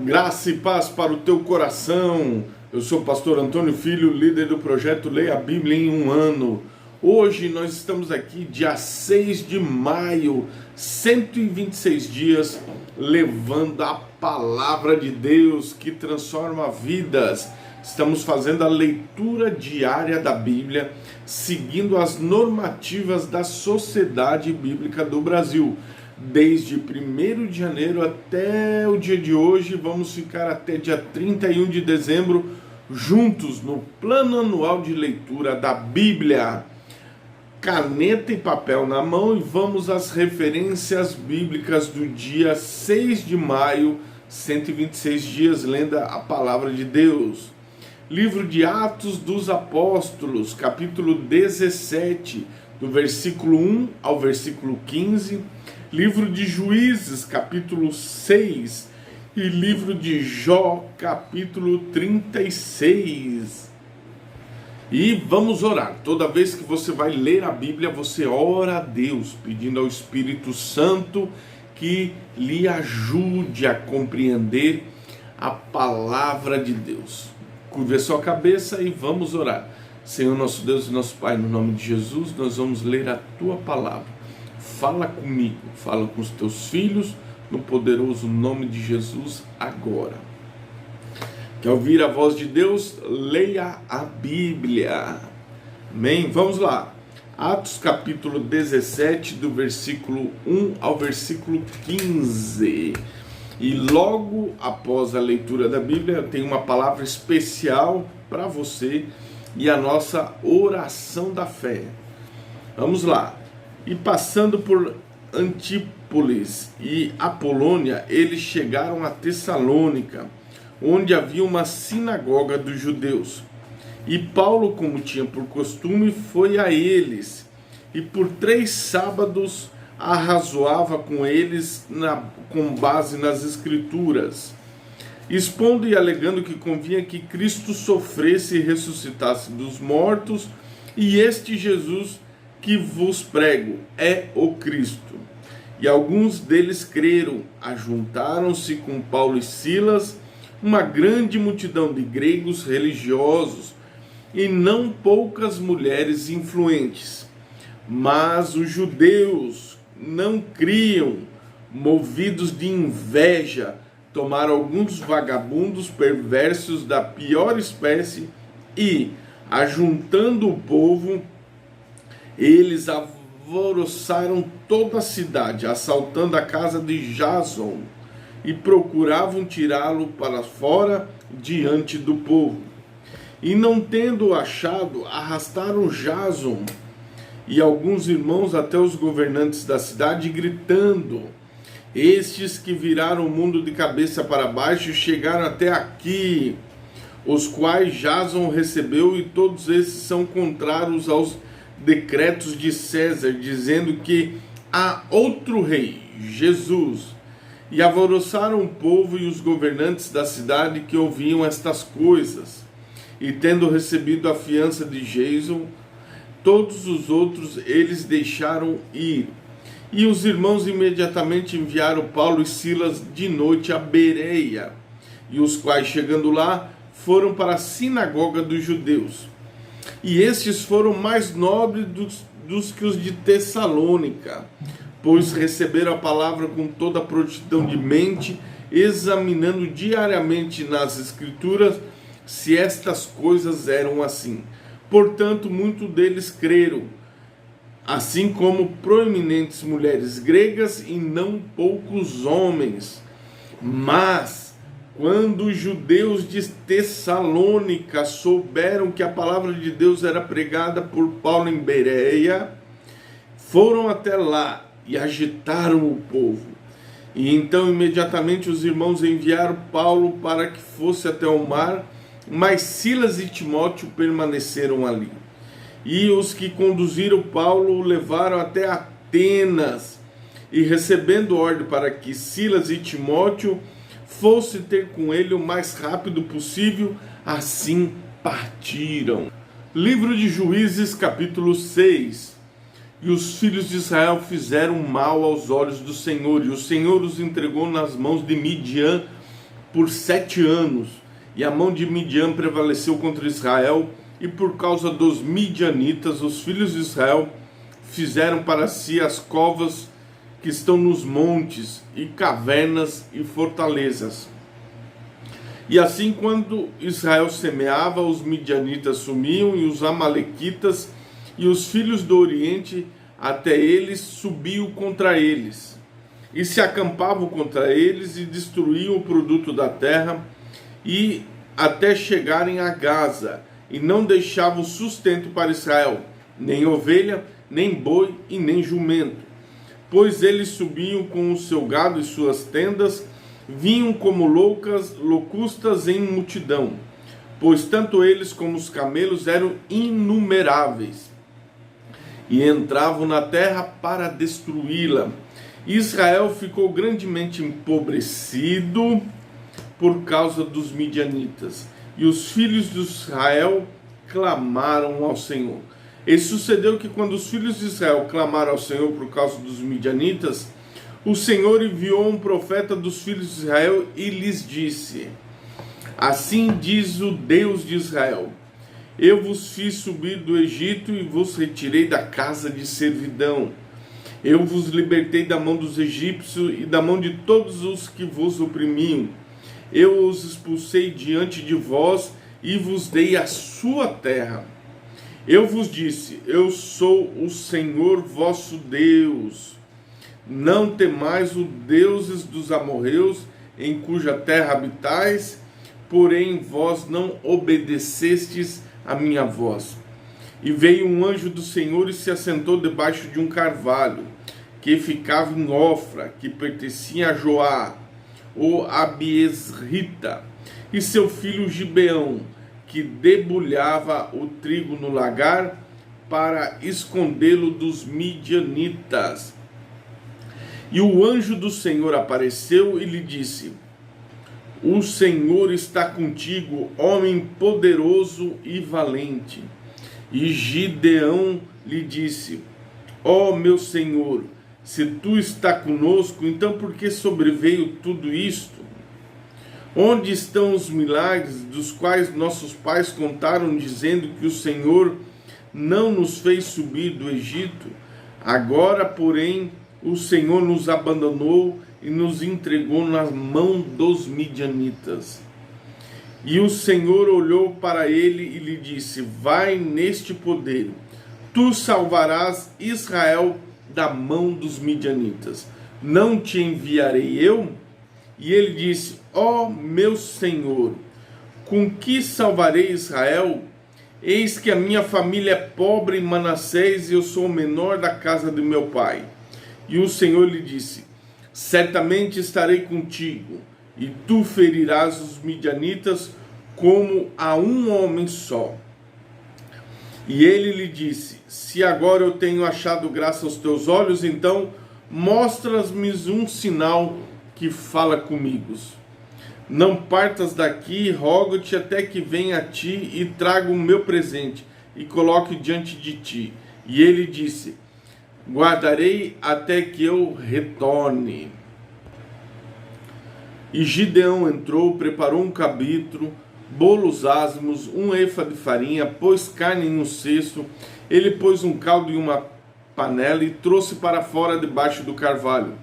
Graça e paz para o teu coração. Eu sou o pastor Antônio Filho, líder do projeto Leia a Bíblia em um Ano. Hoje nós estamos aqui, dia 6 de maio, 126 dias, levando a palavra de Deus que transforma vidas. Estamos fazendo a leitura diária da Bíblia, seguindo as normativas da Sociedade Bíblica do Brasil. Desde 1º de janeiro até o dia de hoje, vamos ficar até dia 31 de dezembro juntos no plano anual de leitura da Bíblia. Caneta e papel na mão e vamos às referências bíblicas do dia 6 de maio, 126 dias lendo a palavra de Deus. Livro de Atos dos Apóstolos, capítulo 17, do versículo 1 ao versículo 15. Livro de Juízes, capítulo 6, e livro de Jó, capítulo 36. E vamos orar. Toda vez que você vai ler a Bíblia, você ora a Deus, pedindo ao Espírito Santo que lhe ajude a compreender a palavra de Deus. Curve a sua cabeça e vamos orar. Senhor nosso Deus e nosso Pai, no nome de Jesus, nós vamos ler a Tua palavra. Fala comigo, fala com os teus filhos, no poderoso nome de Jesus, agora. Quer ouvir a voz de Deus? Leia a Bíblia. Amém? Vamos lá. Atos capítulo 17, do versículo 1 ao versículo 15. E logo após a leitura da Bíblia, eu tenho uma palavra especial para você e a nossa oração da fé. Vamos lá. E passando por Antípolis e Apolônia, eles chegaram a Tessalônica, onde havia uma sinagoga dos judeus. E Paulo, como tinha por costume, foi a eles, e por 3 sábados arrazoava com eles com base nas Escrituras, expondo e alegando que convinha que Cristo sofresse e ressuscitasse dos mortos, e este Jesus que vos prego é o Cristo. E alguns deles creram, ajuntaram-se com Paulo e Silas uma grande multidão de gregos religiosos e não poucas mulheres influentes. Mas os judeus não criam, movidos de inveja, tomaram alguns vagabundos perversos da pior espécie e, ajuntando o povo, eles alvoroçaram toda a cidade, assaltando a casa de Jason, e procuravam tirá-lo para fora diante do povo. E não tendo achado, arrastaram Jason e alguns irmãos até os governantes da cidade, gritando: estes que viraram o mundo de cabeça para baixo chegaram até aqui, os quais Jason recebeu, e todos esses são contrários aos decretos de César, dizendo que há outro rei, Jesus. E alvoroçaram o povo e os governantes da cidade que ouviam estas coisas. E tendo recebido a fiança de Jason, todos os outros eles deixaram ir. E os irmãos imediatamente enviaram Paulo e Silas de noite a Bereia, e os quais, chegando lá, foram para a sinagoga dos judeus. E estes foram mais nobres dos que os de Tessalônica, pois receberam a palavra com toda a prontidão de mente, examinando diariamente nas Escrituras se estas coisas eram assim. Portanto, muitos deles creram, assim como proeminentes mulheres gregas e não poucos homens. Mas quando os judeus de Tessalônica souberam que a palavra de Deus era pregada por Paulo em Bereia, foram até lá e agitaram o povo. E então imediatamente os irmãos enviaram Paulo para que fosse até o mar, mas Silas e Timóteo permaneceram ali. E os que conduziram Paulo o levaram até Atenas, e recebendo ordem para que Silas e Timóteo fosse ter com ele o mais rápido possível, assim partiram. Livro de Juízes, capítulo 6. E os filhos de Israel fizeram mal aos olhos do Senhor, e o Senhor os entregou nas mãos de Midian por 7 anos, e a mão de Midian prevaleceu contra Israel, e por causa dos midianitas, os filhos de Israel fizeram para si as covas que estão nos montes, e cavernas e fortalezas. E assim, quando Israel semeava, os midianitas sumiam, e os amalequitas e os filhos do Oriente até eles subiam contra eles, e se acampavam contra eles, e destruíam o produto da terra, e até chegarem a Gaza, e não deixavam sustento para Israel, nem ovelha, nem boi e nem jumento, pois eles subiam com o seu gado e suas tendas, vinham como locustas em multidão, pois tanto eles como os camelos eram inumeráveis, e entravam na terra para destruí-la. Israel ficou grandemente empobrecido por causa dos midianitas, e os filhos de Israel clamaram ao Senhor. E sucedeu que, quando os filhos de Israel clamaram ao Senhor por causa dos midianitas, o Senhor enviou um profeta dos filhos de Israel e lhes disse: assim diz o Deus de Israel: eu vos fiz subir do Egito e vos retirei da casa de servidão. Eu vos libertei da mão dos egípcios e da mão de todos os que vos oprimiam. Eu os expulsei diante de vós e vos dei a sua terra. Eu vos disse: eu sou o Senhor vosso Deus. Não temais os deuses dos amorreus, em cuja terra habitais, porém vós não obedecestes a minha voz. E veio um anjo do Senhor e se assentou debaixo de um carvalho, que ficava em Ofra, que pertencia a Joá, o Abiesrita, e seu filho Gibeão, que debulhava o trigo no lagar, para escondê-lo dos midianitas. E o anjo do Senhor apareceu e lhe disse: o Senhor está contigo, homem poderoso e valente. E Gideão lhe disse: ó meu Senhor, se tu está conosco, então por que sobreveio tudo isto? Onde estão os milagres dos quais nossos pais contaram, dizendo que o Senhor não nos fez subir do Egito? Agora, porém, o Senhor nos abandonou e nos entregou na mão dos midianitas. E o Senhor olhou para ele e lhe disse: vai neste poder, tu salvarás Israel da mão dos midianitas. Não te enviarei eu? E ele disse: ó meu Senhor, com que salvarei Israel? Eis que a minha família é pobre em Manassés, e eu sou o menor da casa de meu pai. E o Senhor lhe disse: certamente estarei contigo, e tu ferirás os midianitas como a um homem só. E ele lhe disse: se agora eu tenho achado graça aos teus olhos, então mostras-me um sinal que fala comigo. Não partas daqui, rogo-te, até que venha a ti e traga o meu presente e coloque diante de ti. E ele disse: guardarei até que eu retorne. E Gideão entrou, preparou um cabrito, bolos ázimos, um efa de farinha, pôs carne em um cesto. Ele pôs um caldo em uma panela e trouxe para fora debaixo do carvalho,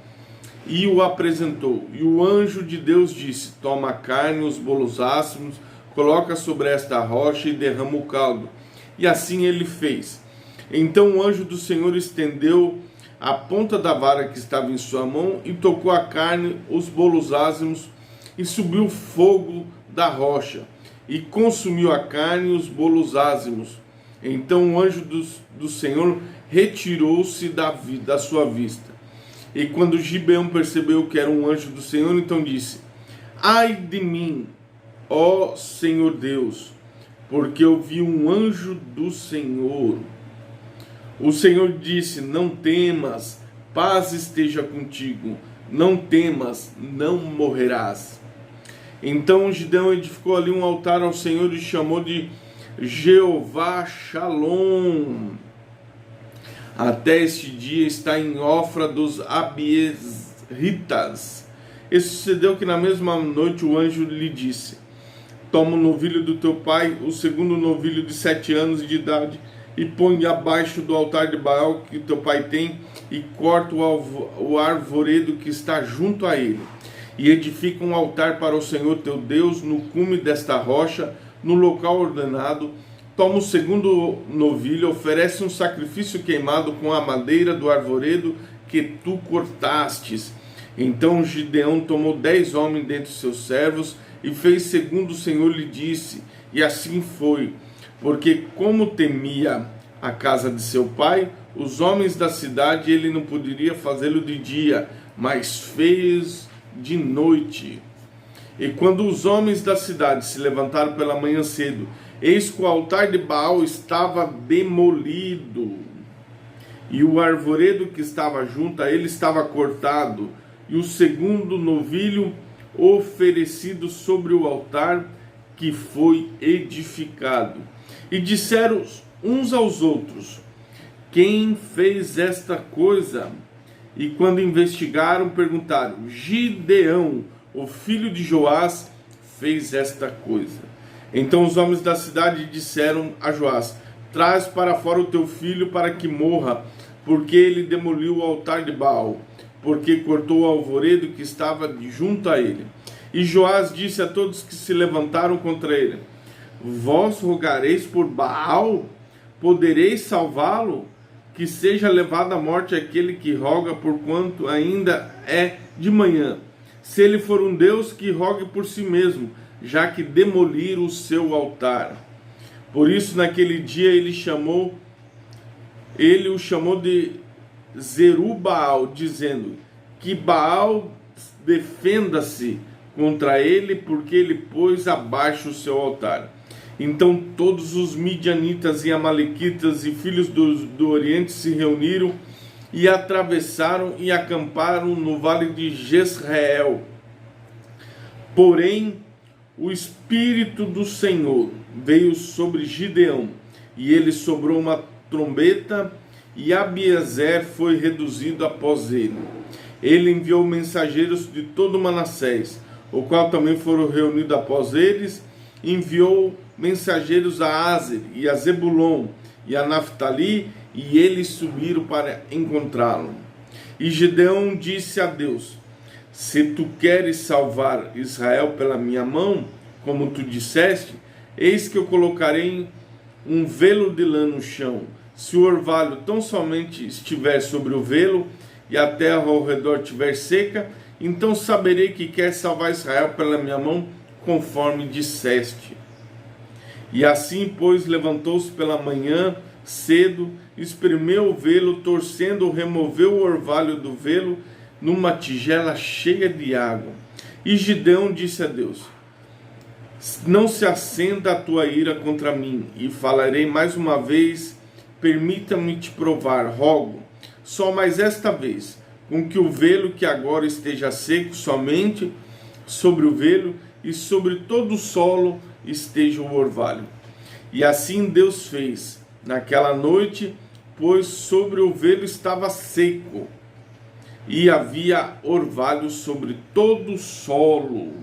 e o apresentou. E o anjo de Deus disse: toma a carne, os bolos ázimos, coloca sobre esta rocha e derrama o caldo. E assim ele fez. Então o anjo do Senhor estendeu a ponta da vara que estava em sua mão e tocou a carne, os bolos ázimos, e subiu fogo da rocha e consumiu a carne e os bolos ázimos. Então o anjo do Senhor retirou-se da sua vista. E quando Gibeão percebeu que era um anjo do Senhor, então disse: ai de mim, ó Senhor Deus, porque eu vi um anjo do Senhor. O Senhor disse: não temas, paz esteja contigo, não temas, não morrerás. Então Gideão edificou ali um altar ao Senhor e chamou de Jeová Shalom. Até este dia está em Ofra dos Abiesritas. E sucedeu que na mesma noite o anjo lhe disse: toma o novilho do teu pai, o segundo novilho de 7 anos de idade, e põe abaixo do altar de Baal que teu pai tem, e corta o arvoredo que está junto a ele. E edifica um altar para o Senhor teu Deus no cume desta rocha, no local ordenado. Toma o segundo novilho, oferece um sacrifício queimado com a madeira do arvoredo que tu cortastes. Então Gideão tomou 10 homens dentre os seus servos e fez segundo o Senhor lhe disse, e assim foi, porque como temia a casa de seu pai, os homens da cidade, ele não poderia fazê-lo de dia, mas fez de noite. E quando os homens da cidade se levantaram pela manhã cedo, eis que o altar de Baal estava demolido, e o arvoredo que estava junto a ele estava cortado, e o segundo novilho oferecido sobre o altar que foi edificado. E disseram uns aos outros: quem fez esta coisa? E quando investigaram, perguntaram: Gideão, o filho de Joás, fez esta coisa. Então os homens da cidade disseram a Joás: traz para fora o teu filho para que morra, porque ele demoliu o altar de Baal, porque cortou o alvoredo que estava junto a ele. E Joás disse a todos que se levantaram contra ele: vós rogareis por Baal? Podereis salvá-lo? Que seja levado à morte aquele que roga, porquanto ainda é de manhã. Se ele for um Deus, que rogue por si mesmo, já que demoliram o seu altar. Por isso naquele dia ele o chamou de Zerubbaal, dizendo: que Baal defenda-se contra ele, porque ele pôs abaixo o seu altar. Então todos os midianitas e amalequitas e filhos do Oriente se reuniram e atravessaram e acamparam no vale de Jezreel. Porém, o Espírito do Senhor veio sobre Gideão, e ele soprou uma trombeta, e Abiezer foi reduzido após ele. Ele enviou mensageiros de todo Manassés, o qual também foram reunidos após eles. Enviou mensageiros a Aser e a Zebulon e a Naftali, e eles subiram para encontrá-lo. E Gideão disse a Deus: se tu queres salvar Israel pela minha mão, como tu disseste, eis que eu colocarei um velo de lã no chão. Se o orvalho tão somente estiver sobre o velo, e a terra ao redor estiver seca, então saberei que quer salvar Israel pela minha mão, conforme disseste. E assim, pois, levantou-se pela manhã cedo, espremeu o velo, torcendo, removeu o orvalho do velo numa tigela cheia de água. E Gideão disse a Deus: não se acenda a tua ira contra mim, e falarei mais uma vez, permita-me te provar, rogo, só mais esta vez, com que o velo que agora esteja seco, somente sobre o velo e sobre todo o solo esteja o orvalho. E assim Deus fez naquela noite, pois sobre o velo estava seco, e havia orvalho sobre todo o solo.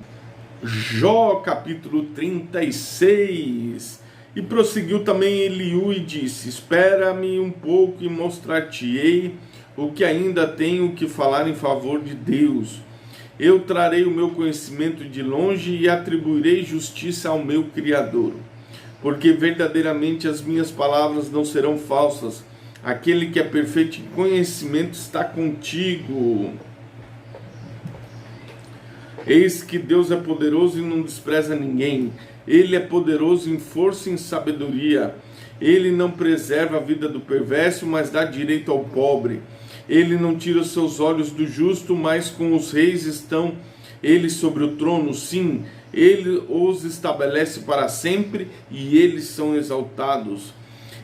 Jó capítulo 36. E prosseguiu também Eliú e disse: espera-me um pouco e mostrar-te-ei o que ainda tenho que falar em favor de Deus. Eu trarei o meu conhecimento de longe e atribuirei justiça ao meu Criador. Porque verdadeiramente as minhas palavras não serão falsas. Aquele que é perfeito em conhecimento está contigo. Eis que Deus é poderoso e não despreza ninguém. Ele é poderoso em força e em sabedoria. Ele não preserva a vida do perverso, mas dá direito ao pobre. Ele não tira os seus olhos do justo, mas com os reis estão eles sobre o trono. Sim, ele os estabelece para sempre, e eles são exaltados.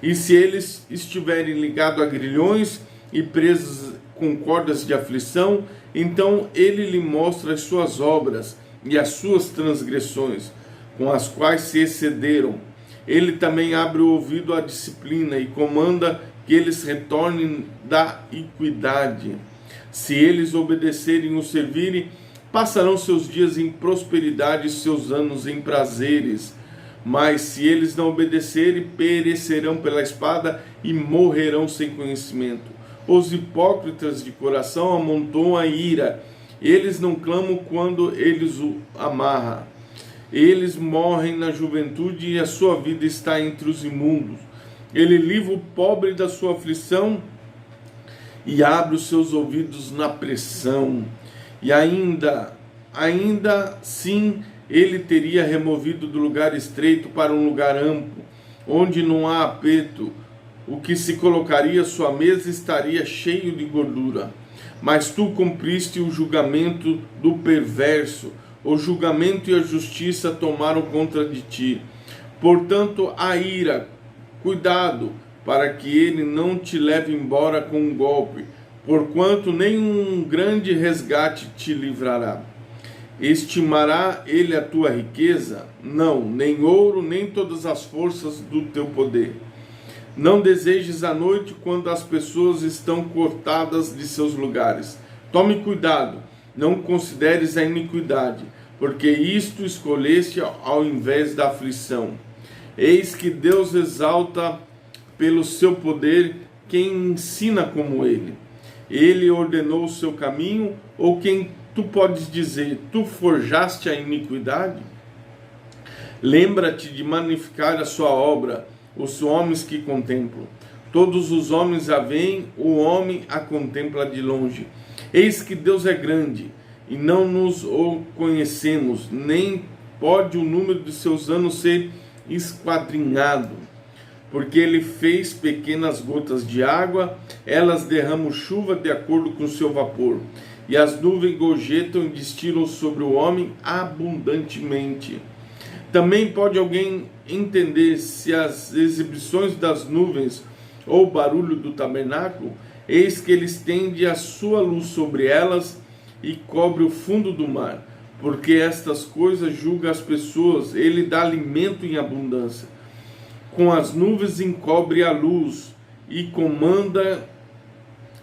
E se eles estiverem ligados a grilhões e presos com cordas de aflição, então ele lhe mostra as suas obras e as suas transgressões, com as quais se excederam. Ele também abre o ouvido à disciplina e comanda que eles retornem da equidade. Se eles obedecerem e o servirem, Passarão seus dias em prosperidade e seus anos em prazeres. Mas se eles não obedecerem, perecerão pela espada e morrerão sem conhecimento. Os hipócritas de coração amontoam a ira. Eles não clamam quando eles o amarram. Eles morrem na juventude e a sua vida está entre os imundos. Ele livra o pobre da sua aflição e abre os seus ouvidos na pressão. E ainda sim, ele teria removido do lugar estreito para um lugar amplo, onde não há aperto. O que se colocaria à sua mesa estaria cheio de gordura. Mas tu cumpriste o julgamento do perverso. O julgamento e a justiça tomaram contra de ti. Portanto, a ira, cuidado, para que ele não te leve embora com um golpe, porquanto nenhum grande resgate te livrará. Estimará ele a tua riqueza? Não, nem ouro, nem todas as forças do teu poder. Não desejes a noite quando as pessoas estão cortadas de seus lugares. Tome cuidado, não consideres a iniquidade, porque isto escolheste ao invés da aflição. Eis que Deus exalta pelo seu poder quem ensina como ele. Ele ordenou o seu caminho, ou quem tu podes dizer, tu forjaste a iniquidade? Lembra-te de magnificar a sua obra, os homens que contemplam. Todos os homens a veem, o homem a contempla de longe. Eis que Deus é grande, e não nos o conhecemos, nem pode o número de seus anos ser esquadrinhado. Porque ele fez pequenas gotas de água, elas derramam chuva de acordo com o seu vapor, e as nuvens gorjetam e destilam sobre o homem abundantemente. Também pode alguém entender se as exibições das nuvens ou o barulho do tabernáculo? Eis que ele estende a sua luz sobre elas e cobre o fundo do mar, porque estas coisas julga as pessoas, ele dá alimento em abundância. Com as nuvens encobre a luz e comanda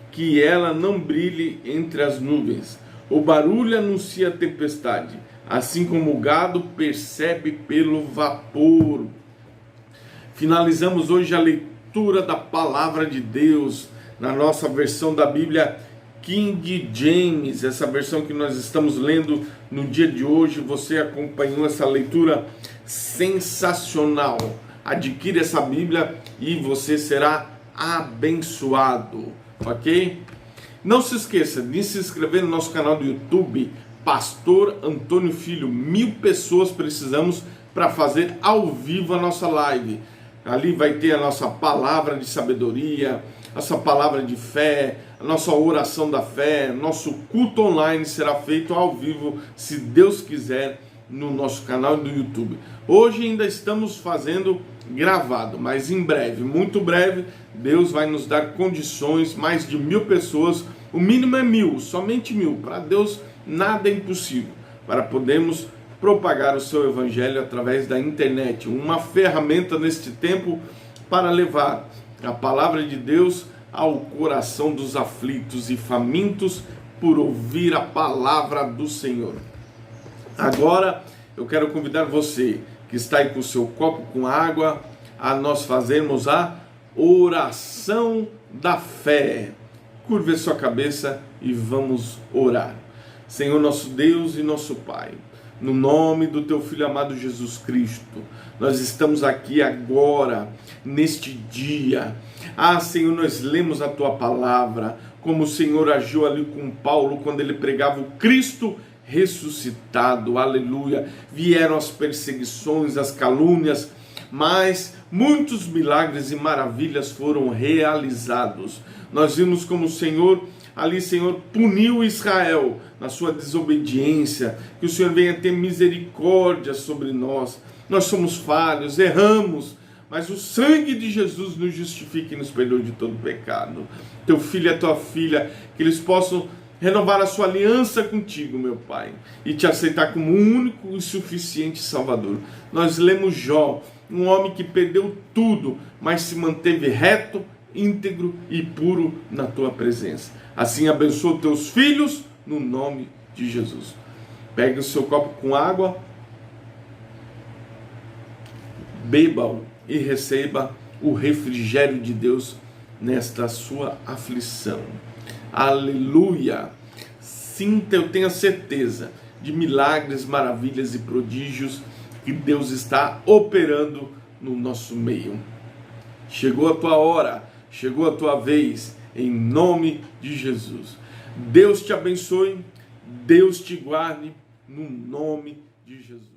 que ela não brilhe entre as nuvens. O barulho anuncia a tempestade, assim como o gado percebe pelo vapor. Finalizamos hoje a leitura da palavra de Deus na nossa versão da Bíblia King James, essa versão que nós estamos lendo no dia de hoje. Você acompanhou essa leitura sensacional. Adquire essa Bíblia e você será abençoado, ok? Não se esqueça de se inscrever no nosso canal do YouTube, Pastor Antônio Filho. 1000 pessoas precisamos para fazer ao vivo a nossa live. Ali vai ter a nossa palavra de sabedoria, nossa palavra de fé, a nossa oração da fé. Nosso culto online será feito ao vivo, se Deus quiser, no nosso canal do YouTube. Hoje ainda estamos fazendo gravado, mas em breve, muito breve, Deus vai nos dar condições, mais de 1000 pessoas, o mínimo é 1000, somente 1000, para Deus nada é impossível, para podermos propagar o seu evangelho através da internet, uma ferramenta neste tempo para levar a palavra de Deus ao coração dos aflitos e famintos por ouvir a palavra do Senhor. Agora eu quero convidar você que está aí com o seu copo com água a nós fazermos a oração da fé. Curve a sua cabeça e vamos orar. Senhor nosso Deus e nosso Pai, no nome do Teu Filho amado Jesus Cristo, nós estamos aqui agora, neste dia. Senhor, nós lemos a Tua palavra, como o Senhor agiu ali com Paulo, quando ele pregava o Cristo ressuscitado, aleluia. Vieram as perseguições, as calúnias, mas muitos milagres e maravilhas foram realizados. Nós vimos como o Senhor ali, Senhor, puniu Israel na sua desobediência. Que o Senhor venha ter misericórdia sobre nós. Nós somos falhos, erramos, mas o sangue de Jesus nos justifica e nos perdoa de todo pecado. Teu filho e a tua filha, que eles possam renovar a sua aliança contigo, meu Pai, e te aceitar como único e suficiente Salvador. Nós lemos Jó, um homem que perdeu tudo, mas se manteve reto, íntegro e puro na tua presença. Assim abençoa teus filhos no nome de Jesus. Pegue o seu copo com água, beba-o e receba o refrigério de Deus nesta sua aflição. Aleluia! Sinta, eu tenho a certeza de milagres, maravilhas e prodígios que Deus está operando no nosso meio. Chegou a tua hora, chegou a tua vez, em nome de Jesus. Deus te abençoe, Deus te guarde, no nome de Jesus.